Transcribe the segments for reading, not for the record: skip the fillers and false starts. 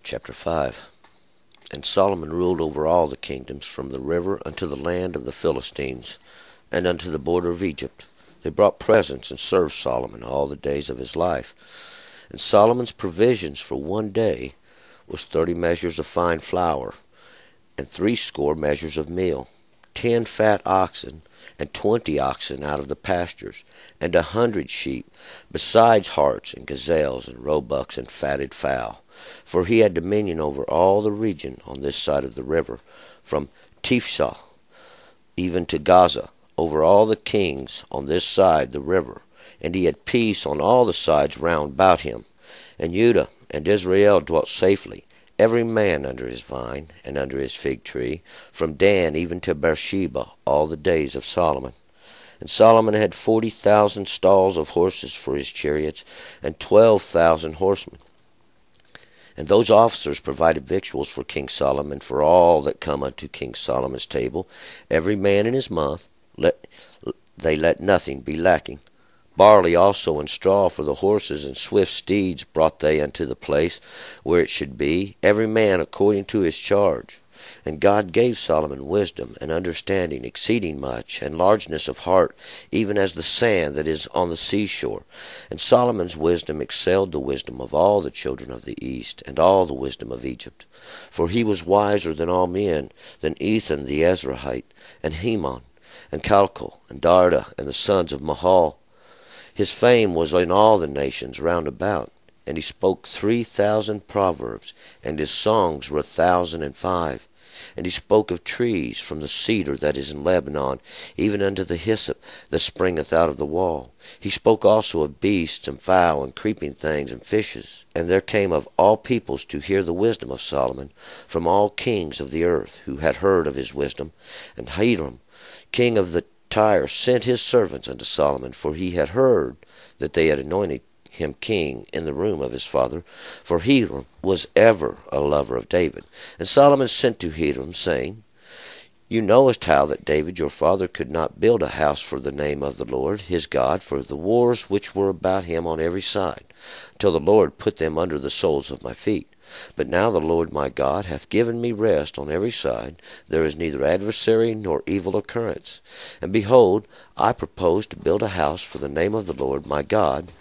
Chapter 5. And Solomon ruled over all the kingdoms, from the river unto the land of the Philistines, and unto the border of Egypt. They brought presents and served Solomon all the days of his life. And Solomon's provisions for one day was 30 measures of fine flour, and 60 measures of meal, 10 fat oxen, and 20 oxen out of the pastures, and 100 sheep, besides harts and gazelles and roebucks and fatted fowl. For he had dominion over all the region on this side of the river, from Tiphsah even to Gaza, over all the kings on this side the river. And he had peace on all the sides round about him. And Judah and Israel dwelt safely, every man under his vine and under his fig tree, from Dan even to Beersheba, all the days of Solomon. And Solomon had 40,000 stalls of horses for his chariots, and 12,000 horsemen. And those officers provided victuals for King Solomon, for all that come unto King Solomon's table, every man in his month. They let nothing be lacking. Barley also and straw for the horses, and swift steeds brought they unto the place where it should be, every man according to his charge. And God gave Solomon wisdom and understanding exceeding much, and largeness of heart, even as the sand that is on the seashore. And Solomon's wisdom excelled the wisdom of all the children of the east, and all the wisdom of Egypt. For he was wiser than all men, than Ethan the Ezrahite, and Heman, and Calcol, and Darda, and the sons of Mahal. His fame was in all the nations round about. And he spoke 3,000 proverbs, and his songs were 1,005. And he spoke of trees, from the cedar that is in Lebanon, even unto the hyssop that springeth out of the wall. He spoke also of beasts, and fowl, and creeping things, and fishes. And there came of all peoples to hear the wisdom of Solomon, from all kings of the earth, who had heard of his wisdom. And Hiram, king of the Tyre, sent his servants unto Solomon, for he had heard that they had anointed him king in the room of his father, for Hiram was ever a lover of David. And Solomon sent to Hiram, saying, You knowest how that David your father could not build a house for the name of the Lord his God, for the wars which were about him on every side, till the Lord put them under the soles of my feet. But now the Lord my God hath given me rest on every side. There is neither adversary nor evil occurrence. And behold, I propose to build a house for the name of the Lord my God,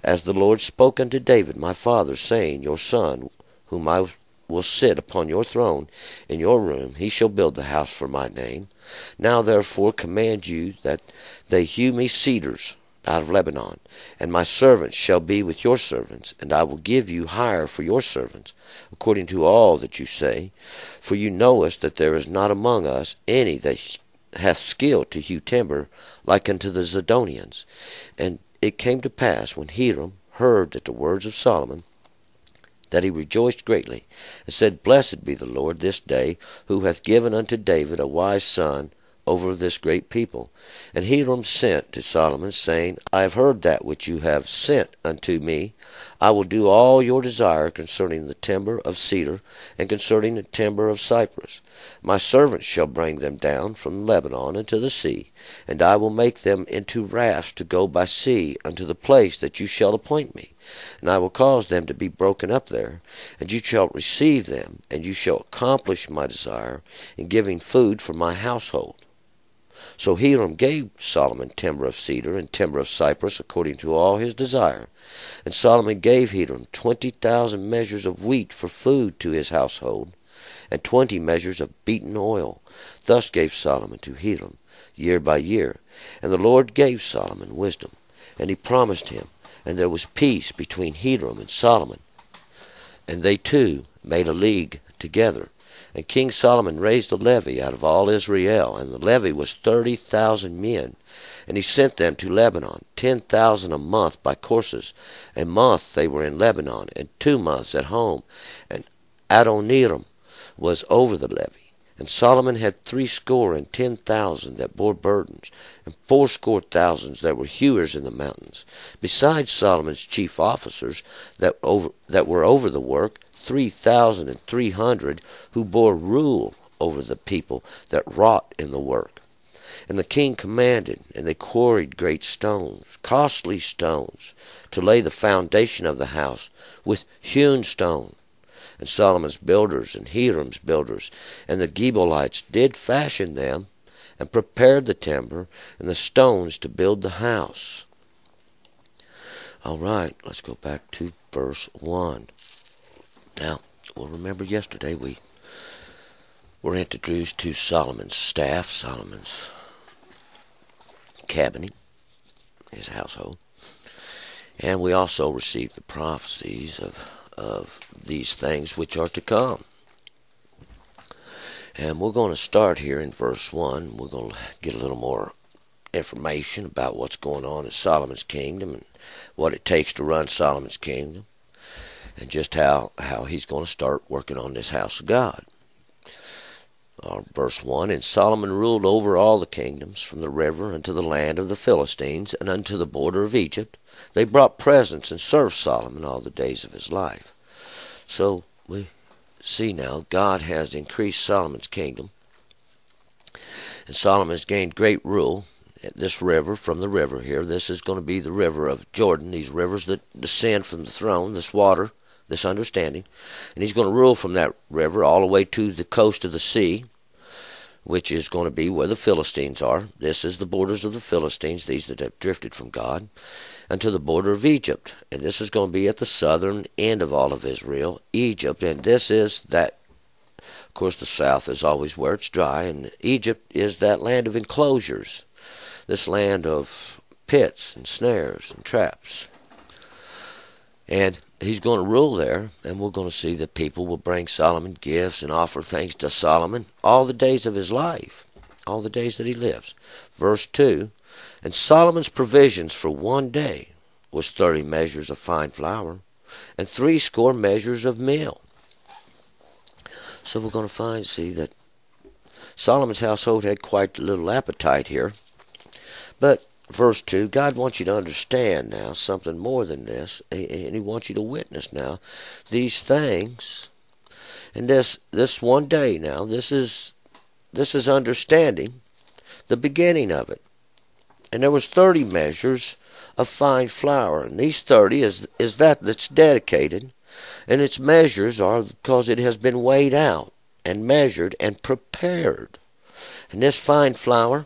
as the Lord spoke unto David my father, saying, Your son, whom I will sit upon your throne in your room, he shall build the house for my name. Now therefore command you that they hew me cedars out of Lebanon, and my servants shall be with your servants, and I will give you hire for your servants, according to all that you say. For you knowest that there is not among us any that hath skill to hew timber, like unto the Zidonians. And it came to pass, when Hiram heard that the words of Solomon, that he rejoiced greatly, and said, Blessed be the Lord this day, who hath given unto David a wise son over this great people. And Hiram sent to Solomon, saying, I have heard that which you have sent unto me. I will do all your desire concerning the timber of cedar, and concerning the timber of cypress. My servants shall bring them down from Lebanon into the sea, and I will make them into rafts to go by sea unto the place that you shall appoint me. And I will cause them to be broken up there, and you shall receive them, and you shall accomplish my desire in giving food for my household. So Hiram gave Solomon timber of cedar and timber of cypress, according to all his desire. And Solomon gave Hiram 20,000 measures of wheat for food to his household, and 20 measures of beaten oil. Thus gave Solomon to Hiram year by year. And the Lord gave Solomon wisdom, and he promised him. And there was peace between Hiram and Solomon. And they two made a league together. And King Solomon raised a levy out of all Israel, and the levy was 30,000 men. And he sent them to Lebanon, 10,000 a month by courses. A month they were in Lebanon, and 2 months at home. And Adoniram was over the levy. And Solomon had 70,000 that bore burdens, and 80,000 that were hewers in the mountains. Besides Solomon's chief officers that were over the work, 3,300 who bore rule over the people that wrought in the work. And the king commanded, and they quarried great stones, costly stones, to lay the foundation of the house with hewn stone. And Solomon's builders and Hiram's builders and the Gebalites did fashion them, and prepared the timber and the stones to build the house. All right, let's go back to verse 1. Now, we'll remember yesterday we were introduced to Solomon's staff, Solomon's cabinet, his household. And we also received the prophecies of these things which are to come. And we're going to start here in verse 1. We're going to get a little more information about what's going on in Solomon's kingdom and what it takes to run Solomon's kingdom, and just how he's going to start working on this house of God. Verse 1, And Solomon ruled over all the kingdoms, from the river unto the land of the Philistines, and unto the border of Egypt. They brought presents and served Solomon all the days of his life. So we see now God has increased Solomon's kingdom, and Solomon has gained great rule at this river. From the river here, this is going to be the river of Jordan, these rivers that descend from the throne, this water, this understanding. And he's going to rule from that river all the way to the coast of the sea, which is going to be where the Philistines are. This is the borders of the Philistines, these that have drifted from God, and to the border of Egypt. And this is going to be at the southern end of all of Israel, Egypt. And this is that, of course, the south is always where it's dry, and Egypt is that land of enclosures, this land of pits and snares and traps. And he's going to rule there, and we're going to see that people will bring Solomon gifts and offer things to Solomon all the days of his life, all the days that he lives. Verse 2, And Solomon's provisions for one day was 30 measures of fine flour, and 60 measures of meal. So we're going to see that Solomon's household had quite a little appetite here. But verse 2, God wants you to understand now something more than this, and he wants you to witness now these things. And this one day now, this is understanding the beginning of it. And there was 30 measures of fine flour, and these 30 is that's dedicated, and its measures are because it has been weighed out and measured and prepared. And this fine flour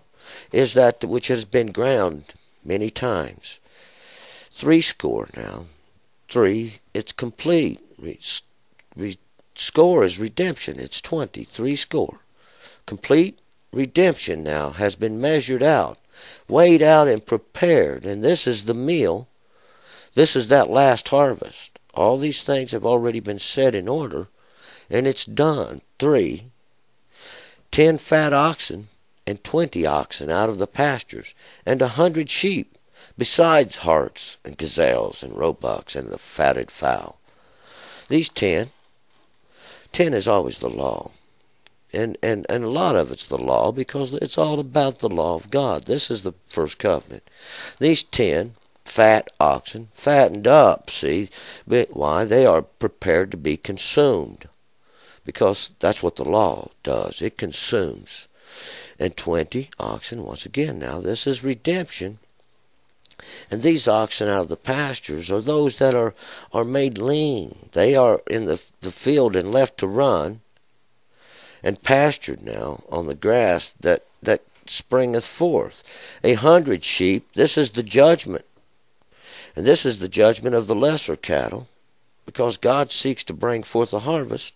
is that which has been ground many times. 60 now. 3, it's complete. Score is redemption. It's 20. 60. Complete redemption now has been measured out, weighed out, and prepared. And this is the meal. This is that last harvest. All these things have already been set in order, and it's done. 3, 10 fat oxen and 20 oxen out of the pastures, and 100 sheep, besides harts and gazelles and roebucks and the fatted fowl. These 10 is always the law. And a lot of it's the law because it's all about the law of God. This is the first covenant. These 10 fat oxen, fattened up, see, but why? They are prepared to be consumed, because that's what the law does. It consumes. And 20 oxen, once again, now this is redemption. And these oxen out of the pastures are those that are made lean. They are in the field and left to run, and pastured now on the grass that springeth forth. 100 sheep, this is the judgment. And this is the judgment of the lesser cattle, because God seeks to bring forth a harvest.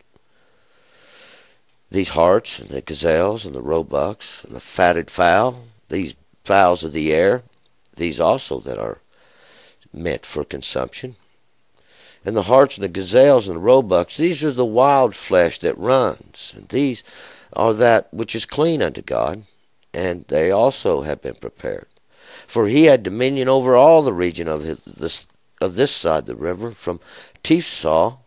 These harts and the gazelles and the roebucks and the fatted fowl, these fowls of the air, these also that are meant for consumption. And the harts and the gazelles and the roebucks, these are the wild flesh that runs. And these are that which is clean unto God, and they also have been prepared. For he had dominion over all the region of this side the river, from Tiphsah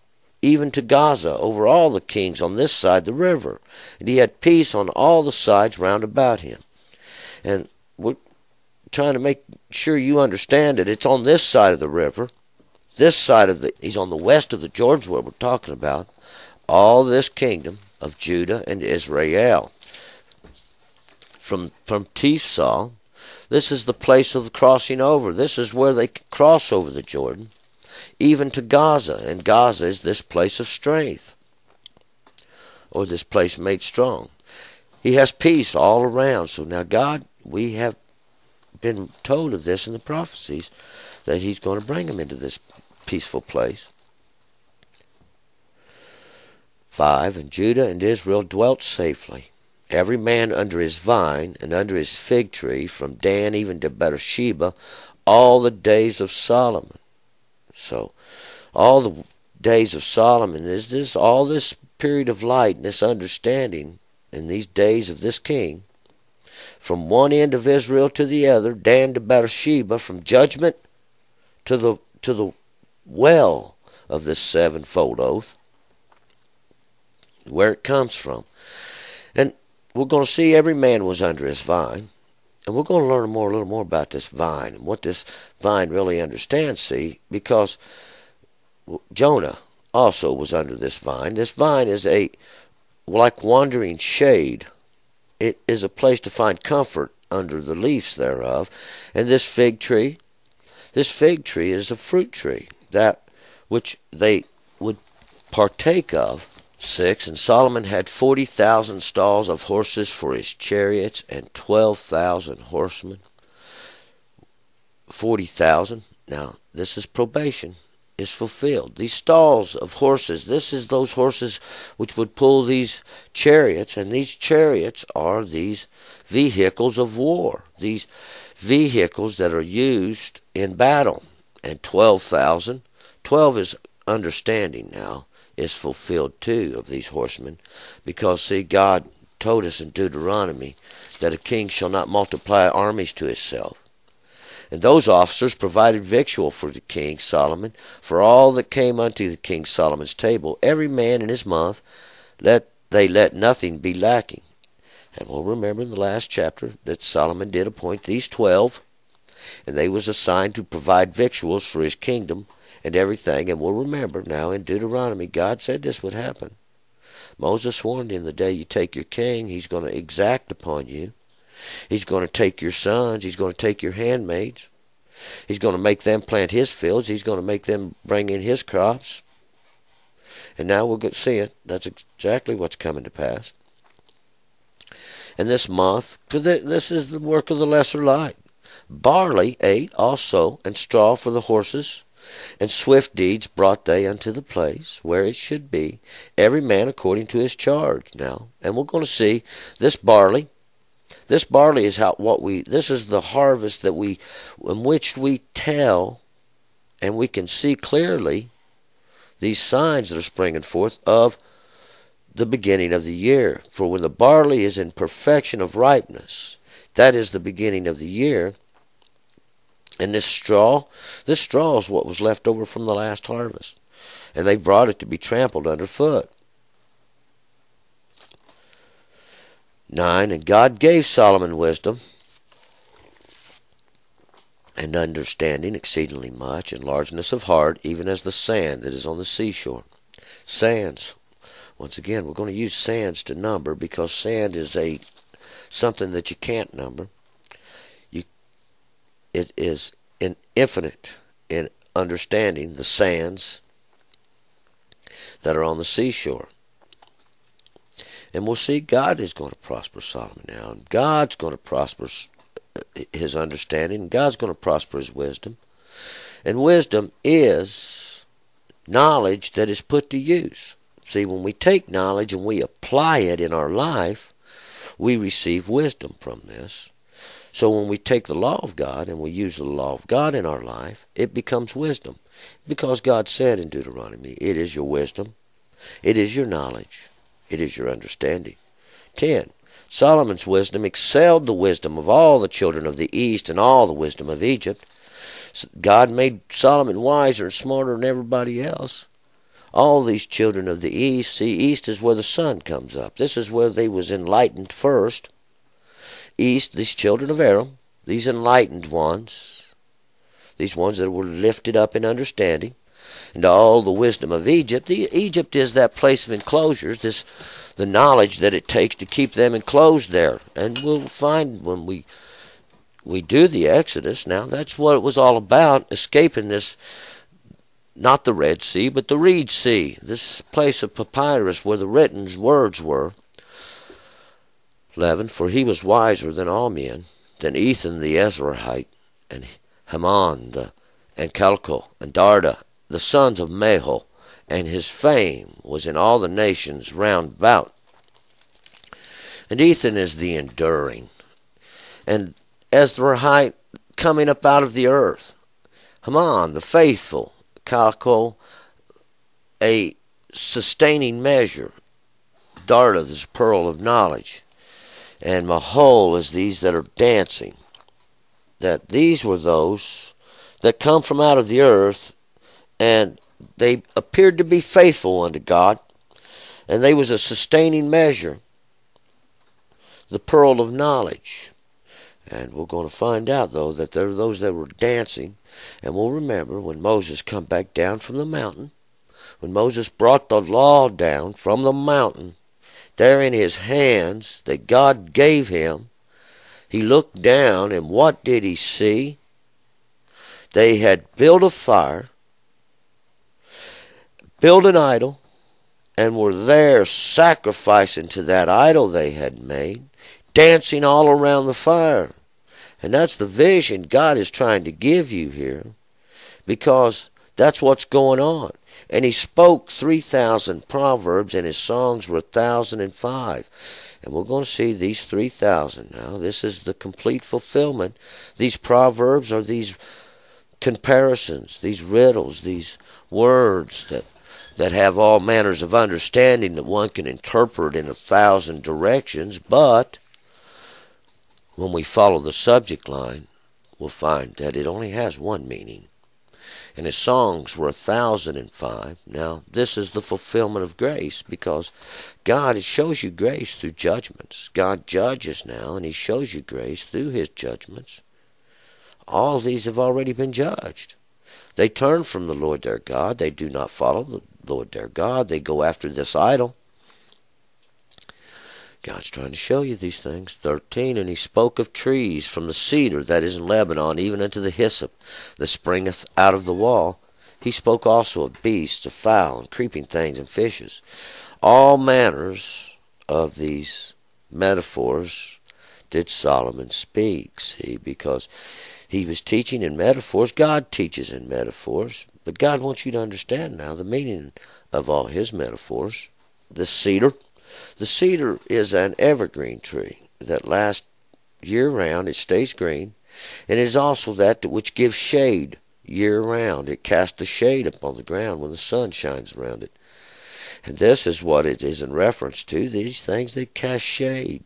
even to Gaza, over all the kings on this side the river. And he had peace on all the sides round about him. And we're trying to make sure you understand that it's on this side of the river. This side of he's on the west of the Jordan, where we're talking about all this kingdom of Judah and Israel. From Tiphsah, this is the place of the crossing over. This is where they cross over the Jordan, even to Gaza. And Gaza is this place of strength. or this place made strong. He has peace all around. So now God, we have been told of this in the prophecies, that he's going to bring them into this peaceful place. 5, and Judah and Israel dwelt safely, every man under his vine and under his fig tree, from Dan even to Beersheba, all the days of Solomon. So, all the days of Solomon is this, all this period of light and this understanding in these days of this king, from one end of Israel to the other, Dan to Beersheba, from judgment to the well of this sevenfold oath, where it comes from. And we're going to see every man was under his vine. And we're going to learn a little more about this vine and what this vine really understands, see, because Jonah also was under this vine. This vine is like wandering shade. It is a place to find comfort under the leaves thereof. And this fig tree is a fruit tree, that which they would partake of. 6, and Solomon had 40,000 stalls of horses for his chariots, and 12,000 horsemen. 40,000. Now, this is probation, is fulfilled. These stalls of horses, this is those horses which would pull these chariots, and these chariots are these vehicles of war, these vehicles that are used in battle. And 12,000, 12 is understanding now, is fulfilled too of these horsemen, because see, God told us in Deuteronomy that a king shall not multiply armies to himself. And those officers provided victual for the king Solomon, for all that came unto the king Solomon's table, every man in his month, let nothing be lacking. And we'll remember in the last chapter that Solomon did appoint these 12, and they was assigned to provide victuals for his kingdom and everything. And we'll remember now in Deuteronomy, God said this would happen. Moses warned him, the day you take your king, he's going to exact upon you. He's going to take your sons. He's going to take your handmaids. He's going to make them plant his fields. He's going to make them bring in his crops. And now we're going to see it. That's exactly what's coming to pass. And this month, this is the work of the lesser light. Barley ate also, and straw for the horses, and swift deeds brought they unto the place where it should be, every man according to his charge. Now, and we're going to see this barley. This barley is this is the harvest in which we tell, and we can see clearly these signs that are springing forth of the beginning of the year. For when the barley is in perfection of ripeness, that is the beginning of the year. And this straw is what was left over from the last harvest. And they brought it to be trampled underfoot. 9, and God gave Solomon wisdom and understanding exceedingly much, and largeness of heart, even as the sand that is on the seashore. Sands. Once again, we're going to use sands to number, because sand is something that you can't number. It is infinite in understanding, the sands that are on the seashore. And we'll see God is going to prosper Solomon now. And God's going to prosper his understanding. And God's going to prosper his wisdom. And wisdom is knowledge that is put to use. See, when we take knowledge and we apply it in our life, we receive wisdom from this. So when we take the law of God and we use the law of God in our life, it becomes wisdom. Because God said in Deuteronomy, it is your wisdom, it is your knowledge, it is your understanding. 10. Solomon's wisdom excelled the wisdom of all the children of the East and all the wisdom of Egypt. God made Solomon wiser and smarter than everybody else. All these children of the East, see, East is where the sun comes up. This is where they was enlightened first. East, these children of Aaron, these enlightened ones, these ones that were lifted up in understanding, and all the wisdom of Egypt. Egypt is that place of enclosures, the knowledge that it takes to keep them enclosed there. And we'll find when we do the Exodus, now that's what it was all about, escaping this not the Red Sea, but the Reed Sea, this place of papyrus where the written words were. 11. For he was wiser than all men, than Ethan the Ezrahite, and Heman, and Calcol, and Darda, the sons of Mahol, and his fame was in all the nations round about. And Ethan is the enduring, and Ezrahite coming up out of the earth. Heman, the faithful. Calcol, a sustaining measure. Darda, this pearl of knowledge. And Mahol is these that are dancing. That these were those that come from out of the earth, and they appeared to be faithful unto God, and they was a sustaining measure, the pearl of knowledge. And we're going to find out, though, that there are those that were dancing. And we'll remember when Moses come back down from the mountain, when Moses brought the law down from the mountain, there in his hands that God gave him, he looked down, and what did he see? They had built a fire, built an idol, and were there sacrificing to that idol they had made, dancing all around the fire. And that's the vision God is trying to give you here, because that's what's going on. And he spoke 3,000 proverbs, and his songs were 1,005. And we're going to see these 3,000 now. This is the complete fulfillment. These proverbs are these comparisons, these riddles, these words that have all manners of understanding that one can interpret in 1,000 directions. But when we follow the subject line, we'll find that it only has one meaning. And his songs were 1,005. Now, this is the fulfillment of grace, because God shows you grace through judgments. God judges now, and he shows you grace through his judgments. All these have already been judged. They turn from the Lord their God. They do not follow the Lord their God. They go after this idol. God's trying to show you these things. 13, and he spoke of trees, from the cedar that is in Lebanon, even unto the hyssop that springeth out of the wall. He spoke also of beasts, of fowl, and creeping things, and fishes. All manners of these metaphors did Solomon speak, see, because he was teaching in metaphors. God teaches in metaphors, but God wants you to understand now the meaning of all his metaphors. The cedar. The cedar is an evergreen tree that lasts year-round. It stays green. And it is also that which gives shade year-round. It casts a shade upon the ground when the sun shines around it. And this is what it is in reference to, these things that cast shade.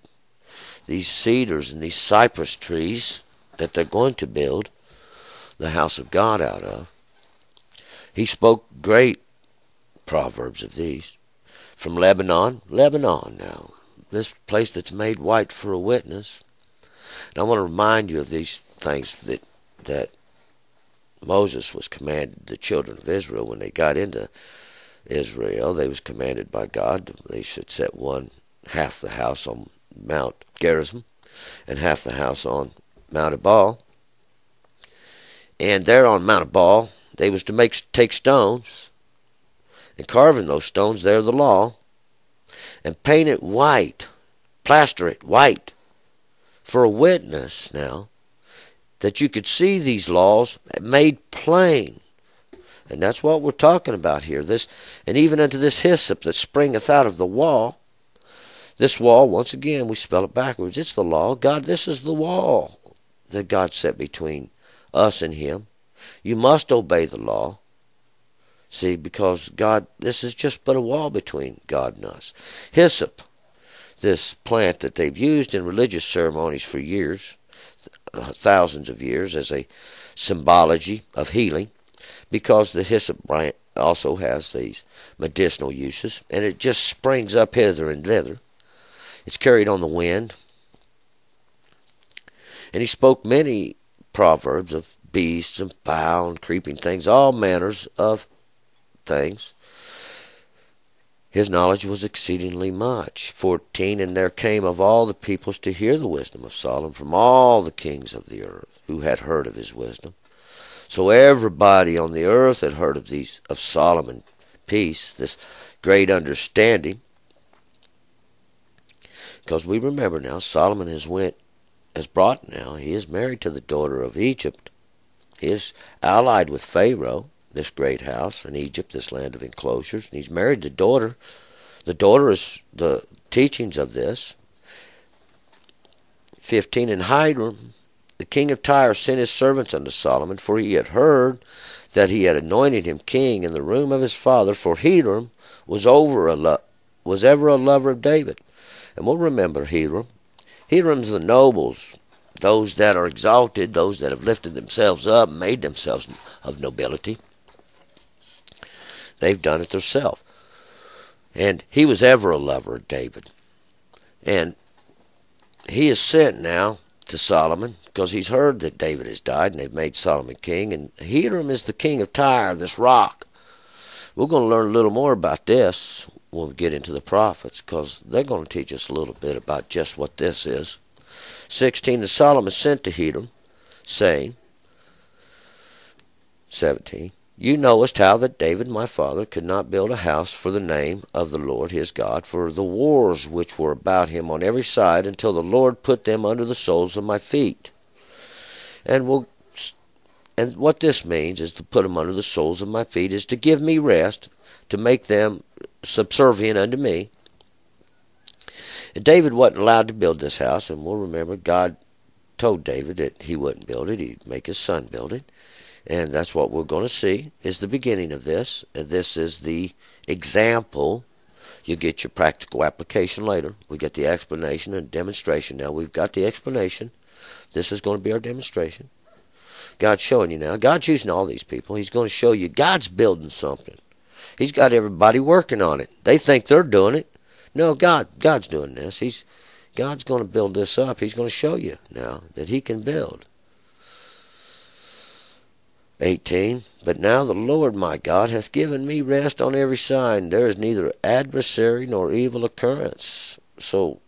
These cedars and these cypress trees that they're going to build the house of God out of. He spoke great proverbs of these. From Lebanon now, this place that's made white for a witness. And I want to remind you of these things that Moses was commanded the children of Israel when they got into Israel. They was commanded by God they should set half the house on Mount Gerizim and half the house on Mount Ebal. And there on Mount Ebal, they was to take stones and carving those stones, there the law, and paint it white, plaster it white, for a witness now, that you could see these laws made plain. And that's what we're talking about here. This, and even unto this hyssop that springeth out of the wall. This wall, once again, we spell it backwards. It's the law. God, this is the wall that God set between us and him. You must obey the law. See, because God, this is just but a wall between God and us. Hyssop, this plant that they've used in religious ceremonies for years, thousands of years, as a symbology of healing, because the hyssop plant also has these medicinal uses, and it just springs up hither and thither. It's carried on the wind. And he spoke many proverbs of beasts and fowl and creeping things, all manners of things. His knowledge was exceedingly much. 14, and there came of all the peoples to hear the wisdom of Solomon from all the kings of the earth who had heard of his wisdom. So everybody on the earth had heard of Solomon's peace, this great understanding. Because we remember now, Solomon he is married to the daughter of Egypt. He is allied with Pharaoh, this great house, in Egypt, this land of enclosures. And he's married the daughter. The daughter is the teachings of this. 15, and Hiram, the king of Tyre, sent his servants unto Solomon, for he had heard that he had anointed him king in the room of his father, for Hiram was ever a lover of David. And we'll remember Hiram. Hiram's the nobles, those that are exalted, those that have lifted themselves up, made themselves of nobility. They've done it themselves. And he was ever a lover of David. And he is sent now to Solomon because he's heard that David has died and they've made Solomon king. And Hiram is the king of Tyre, this rock. We're going to learn a little more about this when we get into the prophets, because they're going to teach us a little bit about just what this is. 16, and Solomon sent to Hiram, saying, 17, you knowest how that David my father could not build a house for the name of the Lord his God, for the wars which were about him on every side, until the Lord put them under the soles of my feet. And what this means is to put them under the soles of my feet is to give me rest, to make them subservient unto me. And David wasn't allowed to build this house, and we'll remember God told David that he wouldn't build it, he'd make his son build it. And that's what we're going to see is the beginning of this. And this is the example. You get your practical application later. We get the explanation and demonstration. Now we've got the explanation. This is going to be our demonstration. God's showing you now. God's using all these people. He's going to show you God's building something. He's got everybody working on it. They think they're doing it. No, God's doing this. God's going to build this up. He's going to show you now that he can build. 18, but now the Lord my God hath given me rest on every side. There is neither adversary nor evil occurrence. So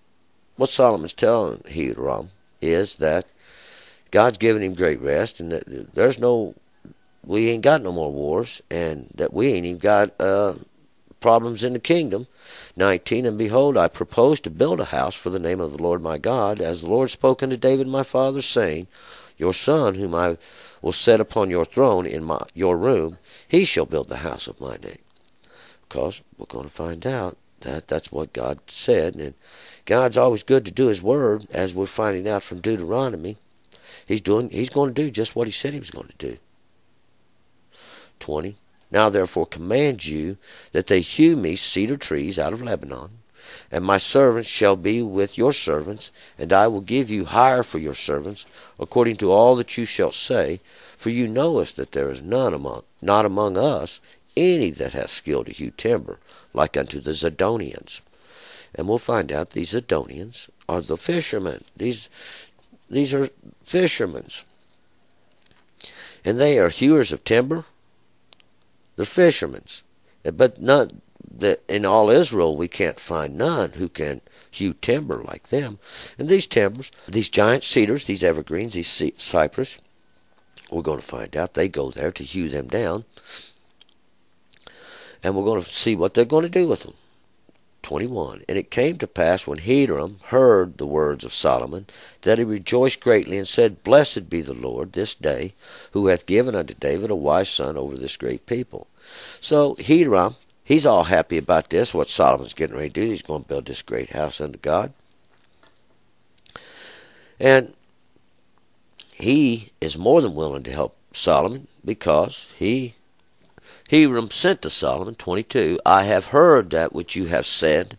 what Solomon's telling Hiram is that God's given him great rest, and that we ain't got no more wars, and that we ain't even got problems in the kingdom. 19, and behold, I propose to build a house for the name of the Lord my God, as the Lord spoke unto David my father, saying, your son, whom I will set upon your throne in your room, he shall build the house of my name. Because we're going to find out that that's what God said, and God's always good to do his word, as we're finding out from Deuteronomy. He's going to do just what he said he was going to do. 20, now therefore command you that they hew me cedar trees out of Lebanon, and my servants shall be with your servants, and I will give you hire for your servants, according to all that you shall say. For you knowest that there is not among us any that hath skill to hew timber, like unto the Zidonians. And we'll find out these Zidonians are the fishermen. These are fishermen. And they are hewers of timber. They're fishermen. But not that in all Israel we can't find none who can hew timber like them. And these timbers, these giant cedars, these evergreens, these cypress, we're going to find out they go there to hew them down. And we're going to see what they're going to do with them. 21, and it came to pass when Hiram heard the words of Solomon, that he rejoiced greatly, and said, blessed be the Lord this day, who hath given unto David a wise son over this great people. So Hiram, he's all happy about this, what Solomon's getting ready to do. He's going to build this great house unto God. And he is more than willing to help Solomon, because Hiram sent to Solomon, 22, I have heard that which you have sent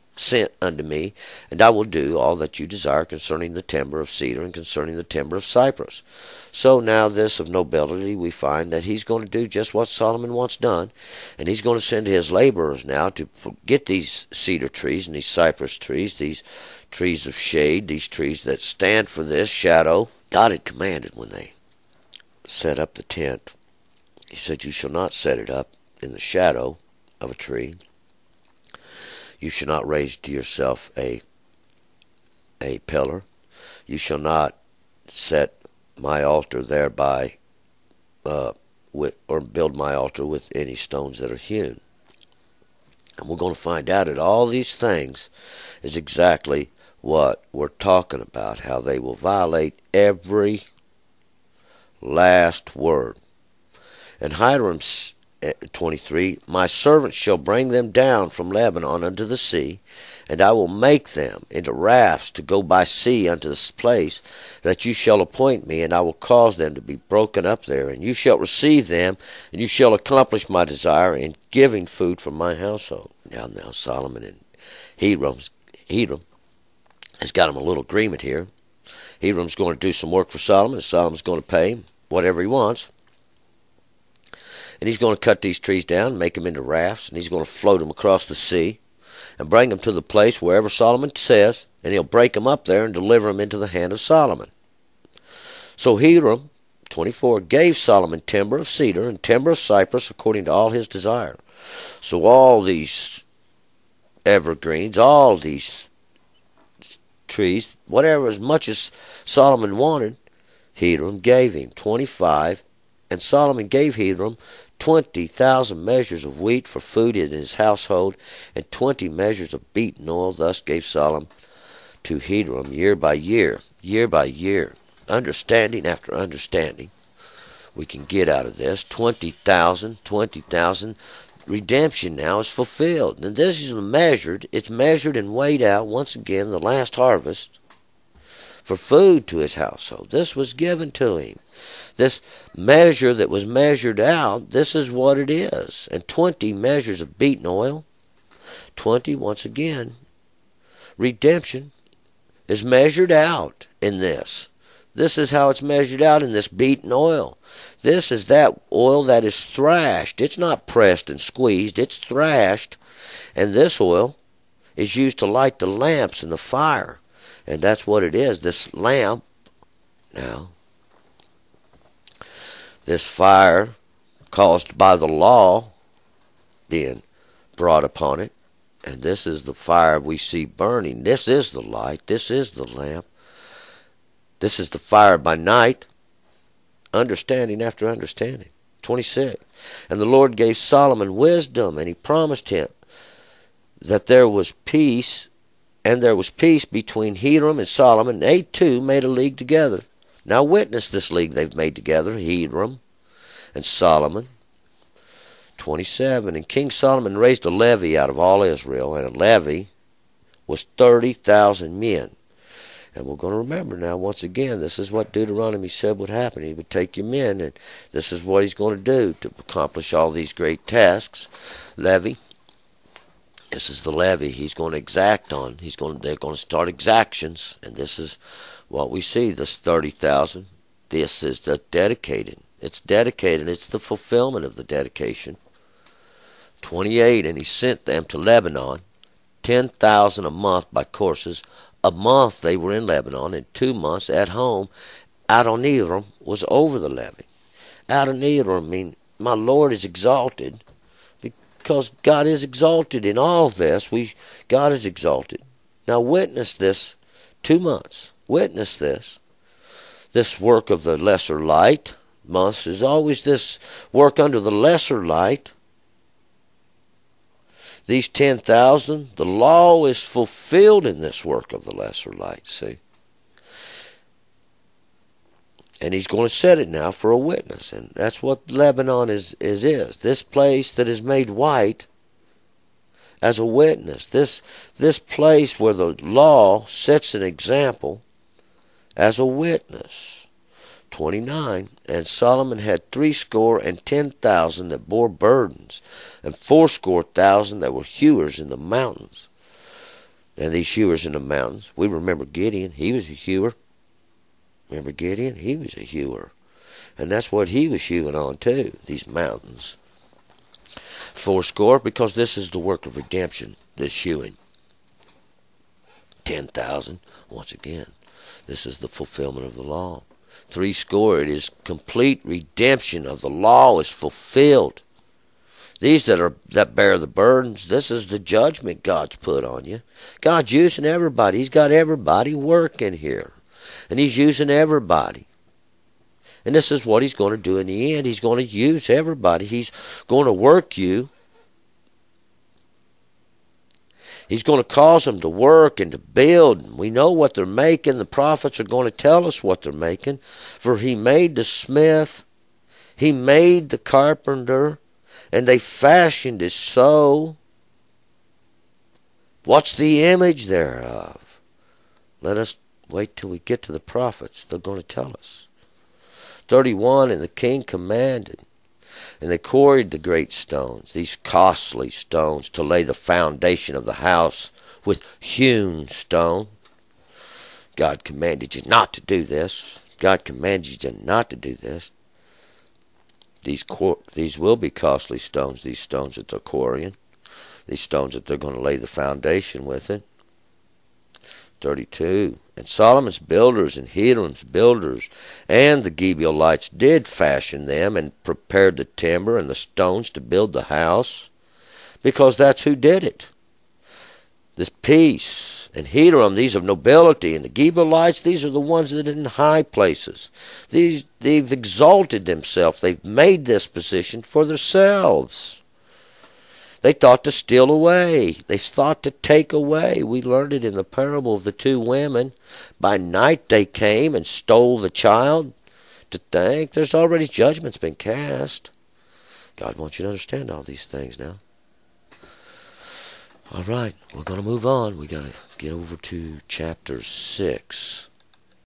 unto me, and I will do all that you desire concerning the timber of cedar and concerning the timber of cypress. So now this of nobility, we find that he's going to do just what Solomon wants done, and he's going to send his laborers now to get these cedar trees and these cypress trees, these trees of shade, these trees that stand for this shadow. God had commanded when they set up the tent, he said, you shall not set it up in the shadow of a tree. You shall not raise to yourself a pillar. You shall not set my altar there by build my altar with any stones that are hewn. And we're going to find out that all these things is exactly what we're talking about, how they will violate every last word. And Hiram 23, my servants shall bring them down from Lebanon unto the sea, and I will make them into rafts to go by sea unto this place that you shall appoint me, and I will cause them to be broken up there, and you shall receive them, and you shall accomplish my desire in giving food for my household. Now Solomon and Hiram has got him a little agreement here. Hiram's going to do some work for Solomon, and Solomon's going to pay him whatever he wants. And he's going to cut these trees down and make them into rafts, and he's going to float them across the sea and bring them to the place wherever Solomon says, and he'll break them up there and deliver them into the hand of Solomon. So Hiram, 24, gave Solomon timber of cedar and timber of cypress according to all his desire. So all these evergreens, all these trees, whatever, as much as Solomon wanted, Hiram gave him 25, and Solomon gave Hiram 20,000 measures of wheat for food in his household, and 20 measures of beaten oil. Thus gave Solomon to Hiram year by year, understanding after understanding. We can get out of this 20,000. Redemption now is fulfilled, and this is measured. It's measured and weighed out once again. The last harvest for food to his household. This was given to him. This measure that was measured out, this is what it is. And 20 measures of beaten oil. 20, once again, redemption is measured out in this. This is how it's measured out in this beaten oil. This is that oil that is thrashed. It's not pressed and squeezed. It's thrashed. And this oil is used to light the lamps and the fire. And that's what it is, this lamp. Now, this fire caused by the law being brought upon it. And this is the fire we see burning. This is the light. This is the lamp. This is the fire by night. Understanding after understanding. 26. And the Lord gave Solomon wisdom, and he promised him that there was peace. And there was peace between Hiram and Solomon, and they two made a league together. Now witness this league they've made together, Hiram and Solomon. 27. And King Solomon raised a levy out of all Israel, and a levy was 30,000 men. And we're going to remember now, once again, this is what Deuteronomy said would happen. He would take your men, and this is what he's going to do to accomplish all these great tasks. Levy. This is the levy he's going to exact on. They're going to start exactions, and this is what we see. This 30,000. This is the dedicated. It's dedicated. It's the fulfillment of the dedication. 28. And he sent them to Lebanon, 10,000 a month by courses. A month they were in Lebanon, and 2 months at home. Adoniram was over the levy. Adoniram means my Lord is exalted. Because God is exalted in all this. God is exalted. Now witness this 2 months. Witness this. This work of the lesser light. Months is always this work under the lesser light. These 10,000, the law is fulfilled in this work of the lesser light, see. And he's going to set it now for a witness. And that's what Lebanon is. This place that is made white as a witness. This place where the law sets an example as a witness. 29. And Solomon had 70,000 that bore burdens, and 70,000 that were hewers in the mountains. And these hewers in the mountains, we remember Gideon. He was a hewer. Remember Gideon? He was a hewer. And that's what he was hewing on too, these mountains. 70, because this is the work of redemption, this hewing. 10,000, once again, this is the fulfillment of the law. 70, it is complete redemption of the law is fulfilled. These that bear the burdens, this is the judgment God's put on you. God's using everybody. He's got everybody working here. And he's using everybody. And this is what he's going to do in the end. He's going to use everybody. He's going to work you. He's going to cause them to work and to build. We know what they're making. The prophets are going to tell us what they're making. For he made the smith, he made the carpenter, and they fashioned his soul. What's the image thereof? Let us wait till we get to the prophets. They're going to tell us. 31, and the king commanded, and they quarried the great stones, these costly stones, to lay the foundation of the house with hewn stone. God commanded you not to do this. God commanded you not to do this. These will be costly stones, these stones that they're quarrying, these stones that they're going to lay the foundation with it. 32. And Solomon's builders and Hiram's builders and the Gibeonites did fashion them and prepared the timber and the stones to build the house, because that's who did it. This piece and Hiram, these of nobility, and the Gibeonites, these are the ones that are in high places. They've exalted themselves. They've made this position for themselves. They thought to steal away. They thought to take away. We learned it in the parable of the two women. By night they came and stole the child. To think there's already judgment's been cast. God wants you to understand all these things now. All right, we're going to move on. We got to get over to chapter 6.